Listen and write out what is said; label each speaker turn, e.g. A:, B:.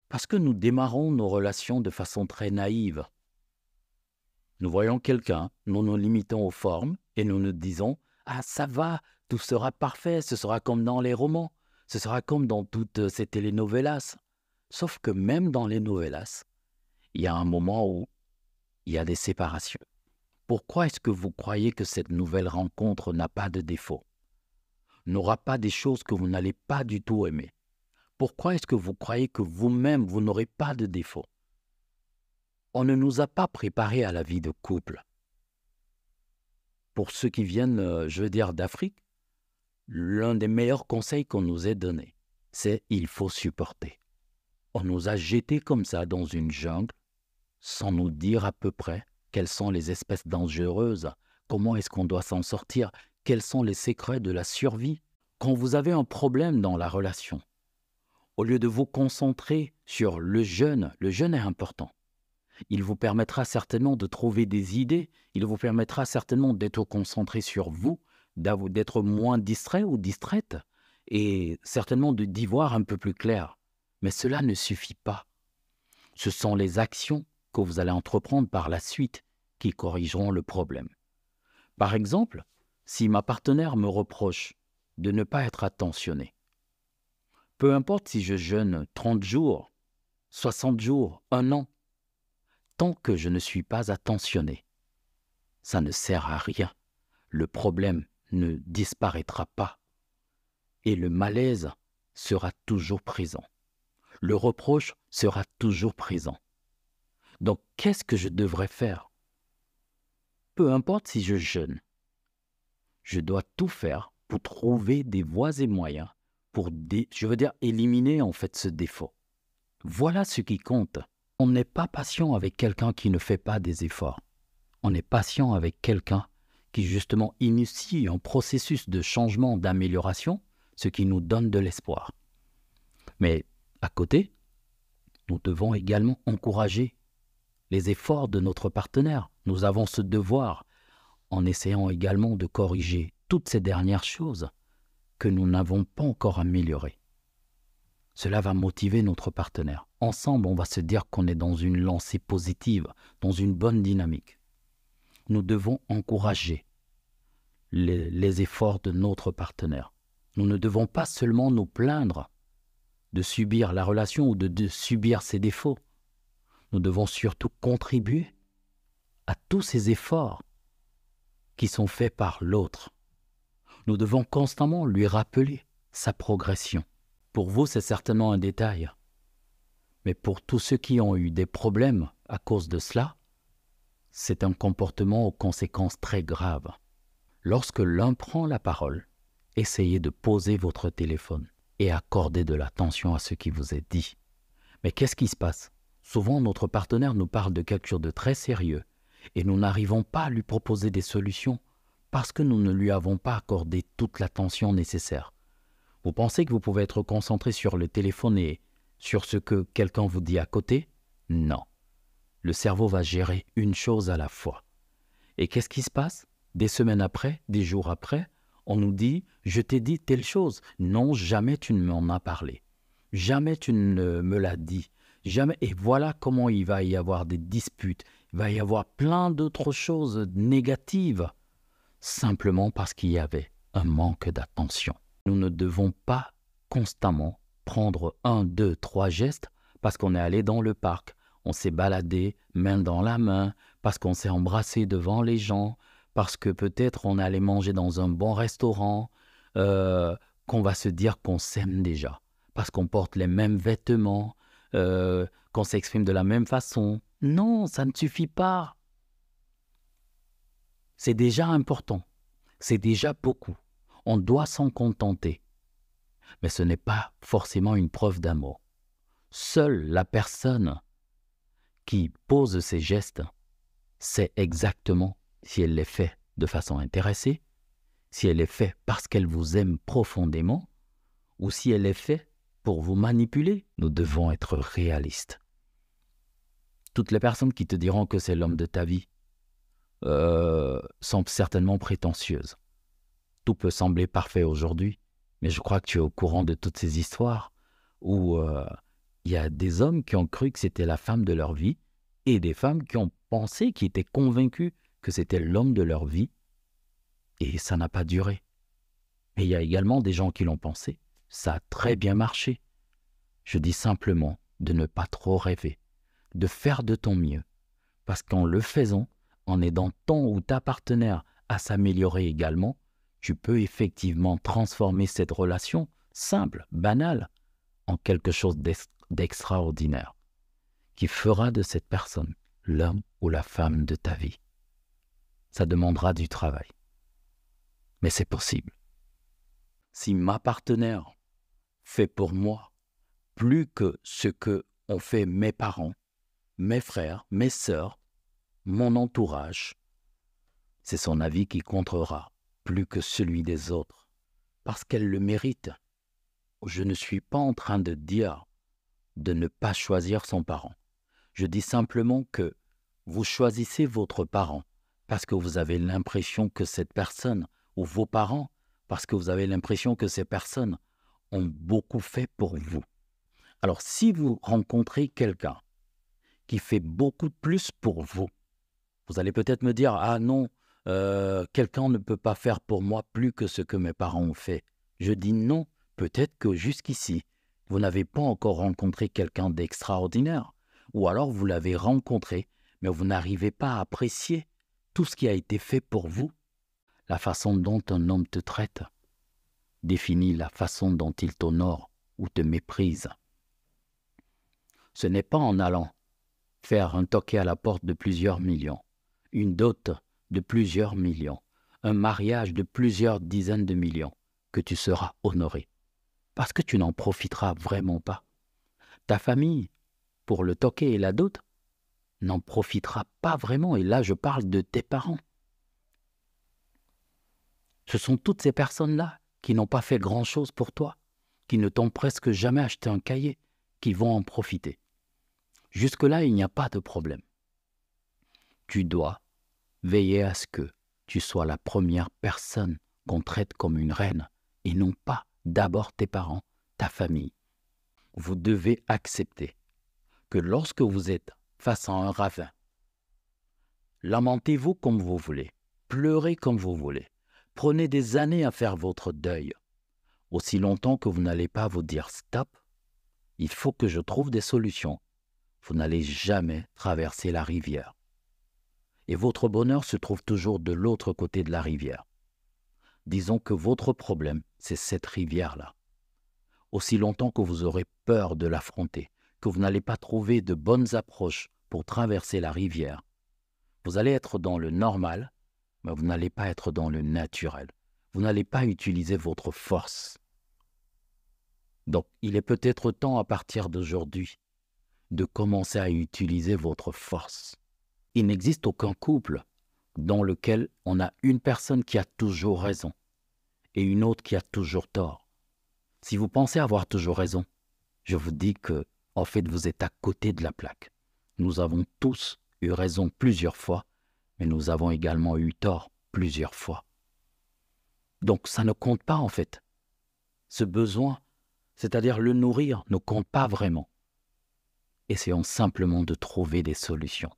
A: Parce que nous démarrons nos relations de façon très naïve. Nous voyons quelqu'un, nous nous limitons aux formes et nous nous disons: «Ah ça va, tout sera parfait, ce sera comme dans les romans, ce sera comme dans toutes ces telenovelas». Sauf que même dans les novelas, il y a un moment où il y a des séparations. Pourquoi est-ce que vous croyez que cette nouvelle rencontre n'a pas de défaut, n'aura pas des choses que vous n'allez pas du tout aimer? Pourquoi est-ce que vous croyez que vous-même, vous n'aurez pas de défaut? On ne nous a pas préparés à la vie de couple. Pour ceux qui viennent, je veux dire, d'Afrique, l'un des meilleurs conseils qu'on nous ait donné, c'est: il faut supporter. On nous a jetés comme ça dans une jungle, sans nous dire à peu près quelles sont les espèces dangereuses, comment est-ce qu'on doit s'en sortir, quels sont les secrets de la survie. Quand vous avez un problème dans la relation, au lieu de vous concentrer sur le jeûne est important. Il vous permettra certainement de trouver des idées, il vous permettra certainement d'être concentré sur vous, d'être moins distrait ou distraite, et certainement d'y voir un peu plus clair. Mais cela ne suffit pas. Ce sont les actions que vous allez entreprendre par la suite qui corrigeront le problème. Par exemple, si ma partenaire me reproche de ne pas être attentionné, peu importe si je jeûne 30 jours, 60 jours, un an, tant que je ne suis pas attentionné, ça ne sert à rien. Le problème ne disparaîtra pas et le malaise sera toujours présent. Le reproche sera toujours présent. Donc, qu'est-ce que je devrais faire? Peu importe si je jeûne, je dois tout faire pour trouver des voies et moyens pour, éliminer en fait ce défaut. Voilà ce qui compte. On n'est pas patient avec quelqu'un qui ne fait pas des efforts. On est patient avec quelqu'un qui justement initie un processus de changement, d'amélioration, ce qui nous donne de l'espoir. Mais à côté, nous devons également encourager les efforts de notre partenaire. Nous avons ce devoir, en essayant également de corriger toutes ces dernières choses que nous n'avons pas encore améliorées. Cela va motiver notre partenaire. Ensemble, on va se dire qu'on est dans une lancée positive, dans une bonne dynamique. Nous devons encourager les efforts de notre partenaire. Nous ne devons pas seulement nous plaindre de subir la relation ou de subir ses défauts. Nous devons surtout contribuer à tous ces efforts qui sont faits par l'autre. Nous devons constamment lui rappeler sa progression. Pour vous, c'est certainement un détail. Mais pour tous ceux qui ont eu des problèmes à cause de cela, c'est un comportement aux conséquences très graves. Lorsque l'un prend la parole, essayez de poser votre téléphone et accorder de l'attention à ce qui vous est dit. Mais qu'est-ce qui se passe? Souvent, notre partenaire nous parle de quelque chose de très sérieux et nous n'arrivons pas à lui proposer des solutions parce que nous ne lui avons pas accordé toute l'attention nécessaire. Vous pensez que vous pouvez être concentré sur le téléphone et sur ce que quelqu'un vous dit à côté? Non. Le cerveau va gérer une chose à la fois. Et qu'est-ce qui se passe? Des semaines après, des jours après, on nous dit: je t'ai dit telle chose. Non, jamais tu ne m'en as parlé. Jamais tu ne me l'as dit. Jamais. Et voilà comment il va y avoir des disputes. Il va y avoir plein d'autres choses négatives, simplement parce qu'il y avait un manque d'attention. Nous ne devons pas constamment prendre 1, 2, 3 gestes parce qu'on est allé dans le parc, on s'est baladé main dans la main, parce qu'on s'est embrassé devant les gens, parce que peut-être on est allé manger dans un bon restaurant, qu'on va se dire qu'on s'aime déjà, parce qu'on porte les mêmes vêtements, qu'on s'exprime de la même façon. Non, ça ne suffit pas. C'est déjà important, c'est déjà beaucoup. On doit s'en contenter. Mais ce n'est pas forcément une preuve d'amour. Seule la personne qui pose ces gestes sait exactement si elle les fait de façon intéressée, si elle les fait parce qu'elle vous aime profondément, ou si elle les fait pour vous manipuler. Nous devons être réalistes. Toutes les personnes qui te diront que c'est l'homme de ta vie sont certainement prétentieuses. Tout peut sembler parfait aujourd'hui, mais je crois que tu es au courant de toutes ces histoires où Il y a des hommes qui ont cru que c'était la femme de leur vie et des femmes qui ont pensé, qui étaient convaincus que c'était l'homme de leur vie et ça n'a pas duré. Et il y a également des gens qui l'ont pensé. Ça a très bien marché. Je dis simplement de ne pas trop rêver, de faire de ton mieux. Parce qu'en le faisant, en aidant ton ou ta partenaire à s'améliorer également, tu peux effectivement transformer cette relation simple, banale, en quelque chose d'extraordinaire, qui fera de cette personne l'homme ou la femme de ta vie. Ça demandera du travail, mais c'est possible. Si ma partenaire fait pour moi plus que ce que ont fait mes parents, mes frères, mes sœurs, mon entourage, c'est son avis qui comptera plus que celui des autres, parce qu'elle le mérite. Je ne suis pas en train de dire de ne pas choisir son parent. Je dis simplement que vous choisissez votre parent parce que vous avez l'impression que cette personne, ou vos parents, parce que vous avez l'impression que ces personnes ont beaucoup fait pour vous. Alors si vous rencontrez quelqu'un qui fait beaucoup plus pour vous, vous allez peut-être me dire « Ah non, quelqu'un ne peut pas faire pour moi plus que ce que mes parents ont fait. » Je dis non, peut-être que jusqu'ici, vous n'avez pas encore rencontré quelqu'un d'extraordinaire. Ou alors vous l'avez rencontré, mais vous n'arrivez pas à apprécier tout ce qui a été fait pour vous. La façon dont un homme te traite définit la façon dont il t'honore ou te méprise. Ce n'est pas en allant faire un toqué à la porte de plusieurs millions, une dot de plusieurs millions, un mariage de plusieurs dizaines de millions, que tu seras honoré. Parce que tu n'en profiteras vraiment pas. Ta famille, pour le toqué et la dot, n'en profitera pas vraiment. Et là, je parle de tes parents. Ce sont toutes ces personnes-là qui n'ont pas fait grand-chose pour toi, qui ne t'ont presque jamais acheté un cahier, qui vont en profiter. Jusque-là, il n'y a pas de problème. Tu dois veiller à ce que tu sois la première personne qu'on traite comme une reine et non pas d'abord tes parents, ta famille. Vous devez accepter que lorsque vous êtes face à un ravin, lamentez-vous comme vous voulez, pleurez comme vous voulez, prenez des années à faire votre deuil. Aussi longtemps que vous n'allez pas vous dire stop, il faut que je trouve des solutions. Vous n'allez jamais traverser la rivière. Et votre bonheur se trouve toujours de l'autre côté de la rivière. Disons que votre problème, c'est cette rivière-là. Aussi longtemps que vous aurez peur de l'affronter, que vous n'allez pas trouver de bonnes approches pour traverser la rivière, vous allez être dans le normal, mais vous n'allez pas être dans le naturel. Vous n'allez pas utiliser votre force. Donc, il est peut-être temps à partir d'aujourd'hui de commencer à utiliser votre force. Il n'existe aucun couple dans lequel on a une personne qui a toujours raison et une autre qui a toujours tort. Si vous pensez avoir toujours raison, je vous dis que, en fait, vous êtes à côté de la plaque. Nous avons tous eu raison plusieurs fois, mais nous avons également eu tort plusieurs fois. Donc, ça ne compte pas, en fait. Ce besoin, c'est-à-dire le nourrir, ne compte pas vraiment. Essayons simplement de trouver des solutions.